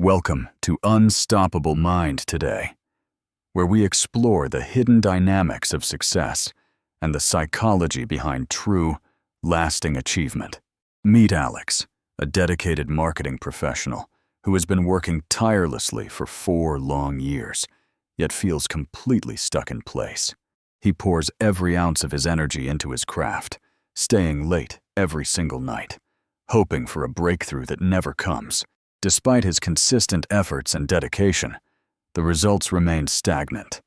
Welcome to Unstoppable Mind today, where we explore the hidden dynamics of success and the psychology behind true, lasting achievement. Meet Alex, a dedicated marketing professional who has been working tirelessly for 4 long years, yet feels completely stuck in place. He pours every ounce of his energy into his craft, staying late every single night, hoping for a breakthrough that never comes. Despite his consistent efforts and dedication, the results remain stagnant,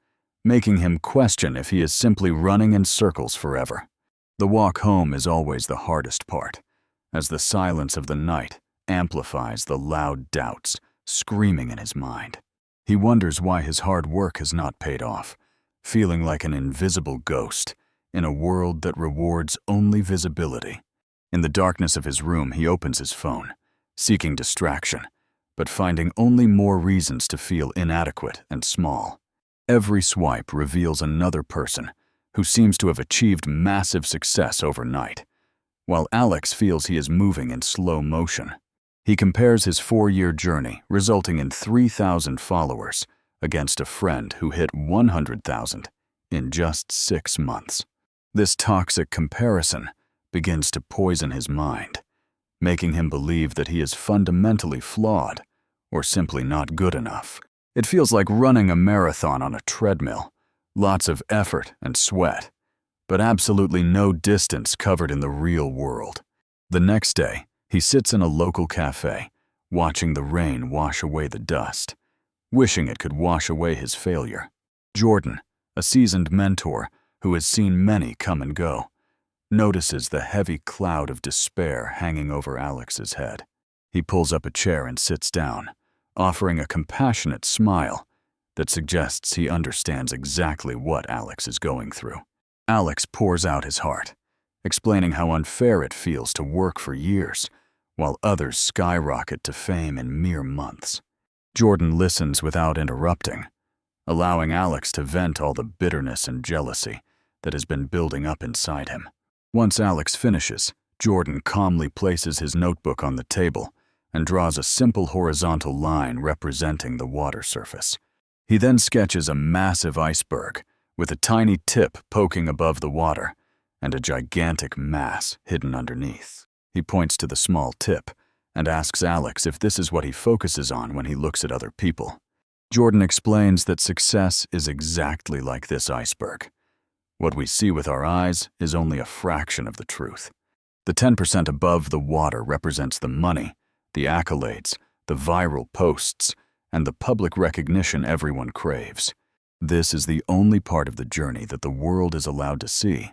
making him question if he is simply running in circles forever. The walk home is always the hardest part, as the silence of the night amplifies the loud doubts screaming in his mind. He wonders why his hard work has not paid off, feeling like an invisible ghost in a world that rewards only visibility. In the darkness of his room, he opens his phone, seeking distraction, but finding only more reasons to feel inadequate and small. Every swipe reveals another person who seems to have achieved massive success overnight, while Alex feels he is moving in slow motion. He compares his 4-year journey, resulting in 3,000 followers, against a friend who hit 100,000 in just 6 months. This toxic comparison begins to poison his mind, making him believe that he is fundamentally flawed or simply not good enough. It feels like running a marathon on a treadmill, lots of effort and sweat, but absolutely no distance covered in the real world. The next day, he sits in a local cafe, watching the rain wash away the dust, wishing it could wash away his failure. Jordan, a seasoned mentor who has seen many come and go, notices the heavy cloud of despair hanging over Alex's head. He pulls up a chair and sits down, offering a compassionate smile that suggests he understands exactly what Alex is going through. Alex pours out his heart, explaining how unfair it feels to work for years, while others skyrocket to fame in mere months. Jordan listens without interrupting, allowing Alex to vent all the bitterness and jealousy that has been building up inside him. Once Alex finishes, Jordan calmly places his notebook on the table and draws a simple horizontal line representing the water surface. He then sketches a massive iceberg with a tiny tip poking above the water and a gigantic mass hidden underneath. He points to the small tip and asks Alex if this is what he focuses on when he looks at other people. Jordan explains that success is exactly like this iceberg. What we see with our eyes is only a fraction of the truth. The 10% above the water represents the money, the accolades, the viral posts, and the public recognition everyone craves. This is the only part of the journey that the world is allowed to see,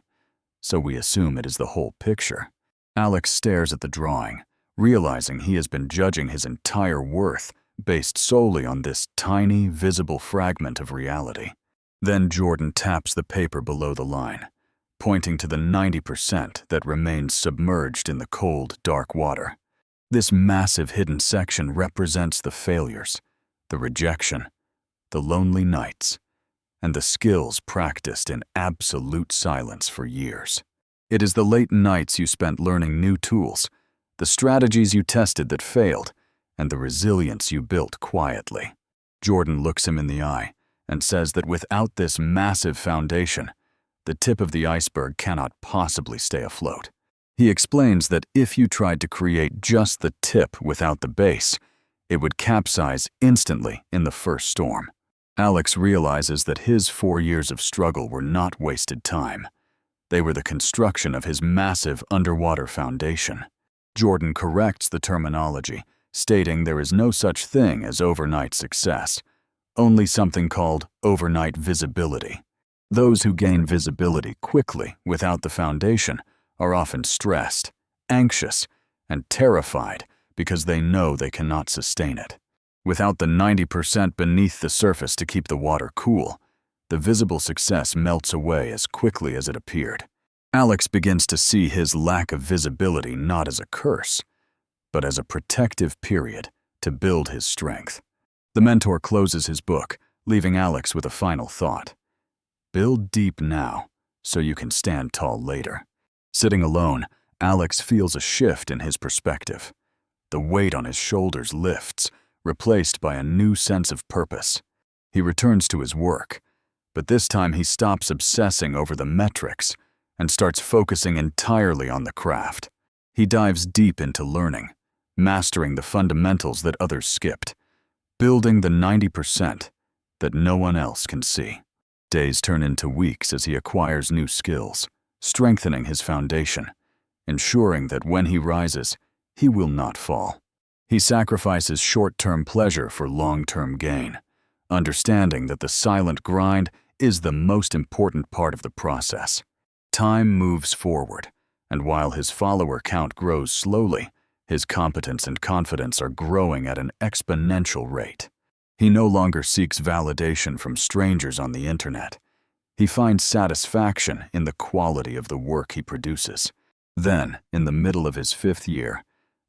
so we assume it is the whole picture. Alex stares at the drawing, realizing he has been judging his entire worth based solely on this tiny, visible fragment of reality. Then Jordan taps the paper below the line, pointing to the 90% that remains submerged in the cold, dark water. This massive hidden section represents the failures, the rejection, the lonely nights, and the skills practiced in absolute silence for years. It is the late nights you spent learning new tools, the strategies you tested that failed, and the resilience you built quietly. Jordan looks him in the eye and says that without this massive foundation, the tip of the iceberg cannot possibly stay afloat. He explains that if you tried to create just the tip without the base, it would capsize instantly in the first storm. Alex realizes that his 4 years of struggle were not wasted time. They were the construction of his massive underwater foundation. Jordan corrects the terminology, stating there is no such thing as overnight success, only something called overnight visibility. Those who gain visibility quickly without the foundation are often stressed, anxious, and terrified because they know they cannot sustain it. Without the 90% beneath the surface to keep the water cool, the visible success melts away as quickly as it appeared. Alex begins to see his lack of visibility not as a curse, but as a protective period to build his strength. The mentor closes his book, leaving Alex with a final thought. Build deep now, so you can stand tall later. Sitting alone, Alex feels a shift in his perspective. The weight on his shoulders lifts, replaced by a new sense of purpose. He returns to his work, but this time he stops obsessing over the metrics and starts focusing entirely on the craft. He dives deep into learning, mastering the fundamentals that others skipped, building the 90% that no one else can see. Days turn into weeks as he acquires new skills, strengthening his foundation, ensuring that when he rises, he will not fall. He sacrifices short-term pleasure for long-term gain, understanding that the silent grind is the most important part of the process. Time moves forward, and while his follower count grows slowly, his competence and confidence are growing at an exponential rate. He no longer seeks validation from strangers on the internet. He finds satisfaction in the quality of the work he produces. Then, in the middle of his 5th year,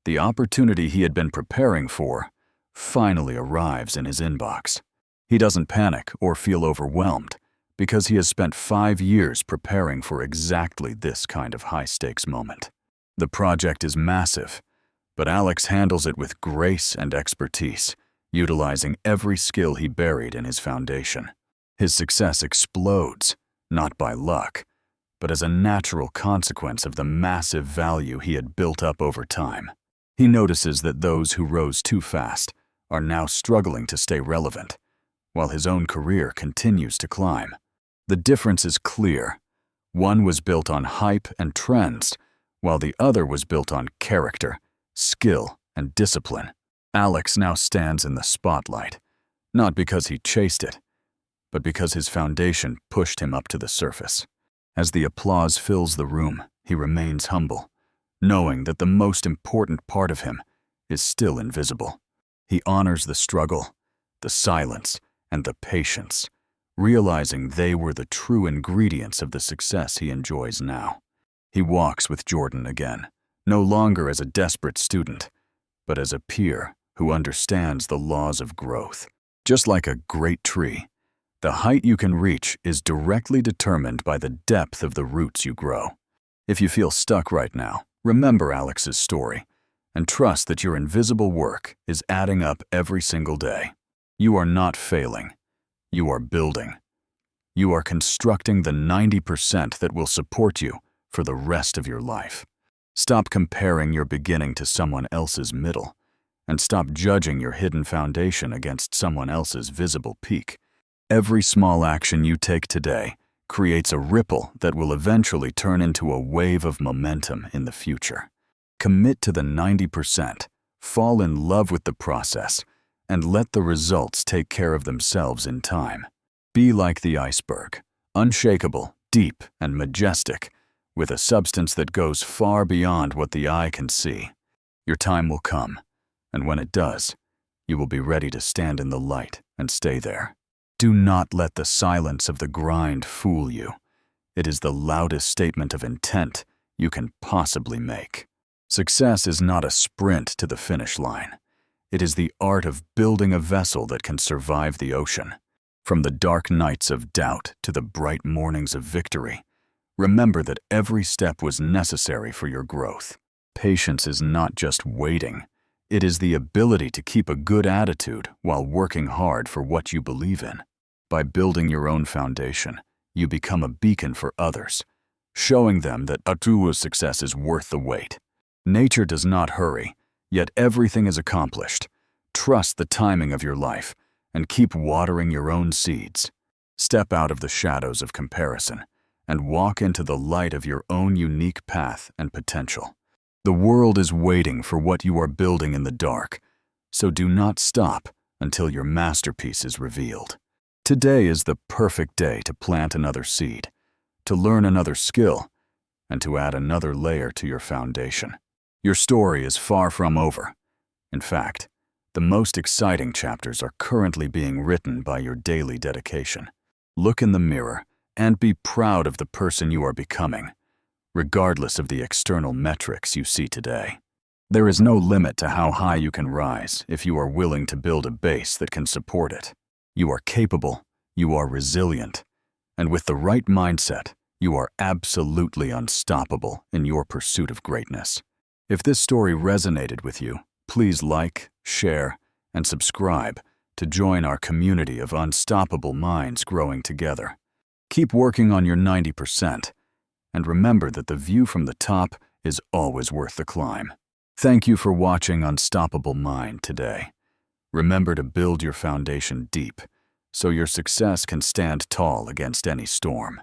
the opportunity he had been preparing for finally arrives in his inbox. He doesn't panic or feel overwhelmed because he has spent 5 years preparing for exactly this kind of high-stakes moment. The project is massive, but Alex handles it with grace and expertise, utilizing every skill he buried in his foundation. His success explodes, not by luck, but as a natural consequence of the massive value he had built up over time. He notices that those who rose too fast are now struggling to stay relevant, while his own career continues to climb. The difference is clear. One was built on hype and trends, while the other was built on character, skill, and discipline. Alex now stands in the spotlight, not because he chased it, but because his foundation pushed him up to the surface. As the applause fills the room, he remains humble, knowing that the most important part of him is still invisible. He honors the struggle, the silence, and the patience, realizing they were the true ingredients of the success he enjoys now. He walks with Jordan again, no longer as a desperate student, but as a peer who understands the laws of growth. Just like a great tree, the height you can reach is directly determined by the depth of the roots you grow. If you feel stuck right now, remember Alex's story and trust that your invisible work is adding up every single day. You are not failing. You are building. You are constructing the 90% that will support you for the rest of your life. Stop comparing your beginning to someone else's middle, and stop judging your hidden foundation against someone else's visible peak. Every small action you take today creates a ripple that will eventually turn into a wave of momentum in the future. Commit to the 90%, fall in love with the process, and let the results take care of themselves in time. Be like the iceberg, unshakable, deep, and majestic, with a substance that goes far beyond what the eye can see. Your time will come, and when it does, you will be ready to stand in the light and stay there. Do not let the silence of the grind fool you. It is the loudest statement of intent you can possibly make. Success is not a sprint to the finish line. It is the art of building a vessel that can survive the ocean. From the dark nights of doubt to the bright mornings of victory, remember that every step was necessary for your growth. Patience is not just waiting. It is the ability to keep a good attitude while working hard for what you believe in. By building your own foundation, you become a beacon for others, showing them that true success is worth the wait. Nature does not hurry, yet everything is accomplished. Trust the timing of your life and keep watering your own seeds. Step out of the shadows of comparison and walk into the light of your own unique path and potential. The world is waiting for what you are building in the dark, so do not stop until your masterpiece is revealed. Today is the perfect day to plant another seed, to learn another skill, and to add another layer to your foundation. Your story is far from over. In fact, the most exciting chapters are currently being written by your daily dedication. Look in the mirror and be proud of the person you are becoming, regardless of the external metrics you see today. There is no limit to how high you can rise if you are willing to build a base that can support it. You are capable, you are resilient, and with the right mindset, you are absolutely unstoppable in your pursuit of greatness. If this story resonated with you, please like, share, and subscribe to join our community of unstoppable minds growing together. Keep working on your 90%, and remember that the view from the top is always worth the climb. Thank you for watching Unstoppable Mind today. Remember to build your foundation deep so your success can stand tall against any storm.